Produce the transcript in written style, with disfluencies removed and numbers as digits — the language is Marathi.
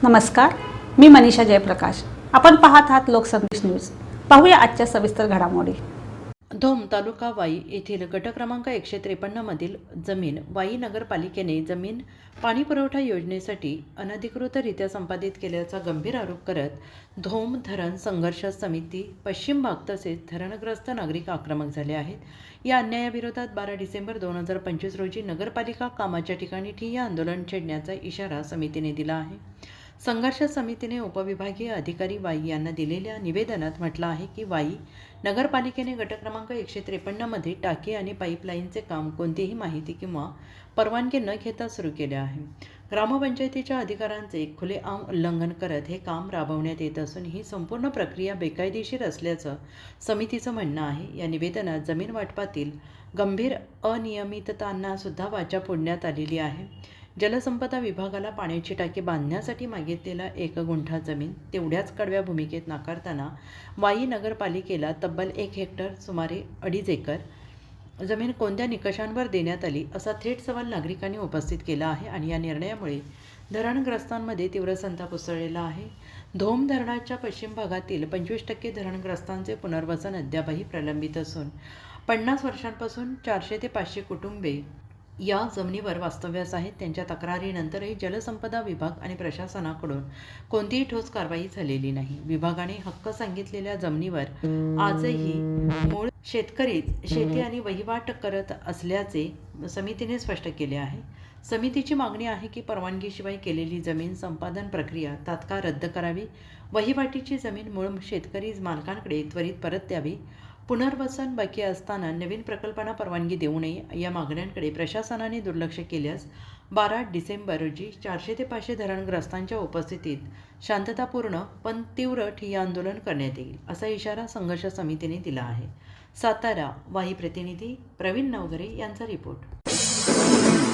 नमस्कार, मी मनीषा जयप्रकाश. आपण पाहत आहात लोकसंदेश न्यूज. पाहूया आजच्या सविस्तर घडामोडी. धोम तालुका वाई येथील गट क्रमांक 153 मधील जमीन वाई नगरपालिकेने जमीन पाणीपुरवठा योजनेसाठी अनधिकृतरित्या संपादित केल्याचा गंभीर आरोप करत धोम धरण संघर्ष समिती पश्चिम भाग तसेच धरणग्रस्त नागरिक आक्रमक झाले आहेत. या अन्यायाविरोधात 12 डिसेंबर 2025 रोजी नगरपालिका कामाच्या ठिकाणी ठिय्या आंदोलन छेडण्याचा इशारा समितीने दिला आहे. संघर्ष समितीने उपविभागीय अधिकारी वाई यांना दिलेल्या निवेदनात म्हटलं आहे की वाई नगरपालिकेने गट क्रमांक 153 मध्ये टाकी आणि पाईपलाईनचे काम कोणतीही माहिती किंवा परवानगी न घेता सुरू केले आहे. ग्रामपंचायतीच्या अधिकारांचे खुलेआम उल्लंघन करत हे काम राबवण्यात येत असून ही संपूर्ण प्रक्रिया बेकायदेशीर असल्याचं समितीचं म्हणणं आहे. या निवेदनात जमीन वाटपातील गंभीर अनियमिततांना सुद्धा वाचा फोडण्यात आलेली आहे. जलसंपदा विभागाला पाण्याची टाकी बांधण्यासाठी मागितलेला 1 गुंठा जमीन तेवढ्याच कडव्या भूमिकेत नाकारताना वाई नगरपालिकेला तब्बल 1 हेक्टर सुमारे 2.5 एकर जमीन कोणत्या निकषांवर देण्यात आली असा थेट सवाल नागरिकांनी उपस्थित केला आहे. आणि या निर्णयामुळे धरणग्रस्तांमध्ये तीव्र संताप उसळलेला आहे. धोम धरणाच्या पश्चिम भागातील 25% धरणग्रस्तांचे पुनर्वसन अद्यापही प्रलंबित असून 50 वर्षांपासून 400 ते 500 कुटुंबे या जमिनीवर वास्तव्यास आहेत. त्यांच्या तक्रारीनंतरही जलसंपदा विभाग आणि प्रशासनाकडून कोणतीही ठोस कारवाई झालेली नाही. विभागाने हक्क सांगितलेल्या जमिनीवर आजही मूळ शेतकरी शेती आणि वहिवाट करत असल्याचे समितीने स्पष्ट केले आहे. समितीची मागणी आहे की परवानगीशिवाय केलेली जमीन संपादन प्रक्रिया तात्काळ रद्द करावी, वहिवाटीची जमीन मूळ शेतकरी मालकांकडे त्वरित परत द्यावी, पुनर्वसन बाकी असताना नवीन प्रकल्पांना परवानगी देऊ नये या मागण्यांकडे प्रशासनाने दुर्लक्ष केल्यास 12 डिसेंबर रोजी 400 ते 500 धरणग्रस्तांच्या उपस्थितीत शांततापूर्ण पण तीव्र ठिय्या आंदोलन करण्यात येईल असा इशारा संघर्ष समितीने दिला आहे. सातारा वाई प्रतिनिधी प्रवीण नवघरे यांचा रिपोर्ट.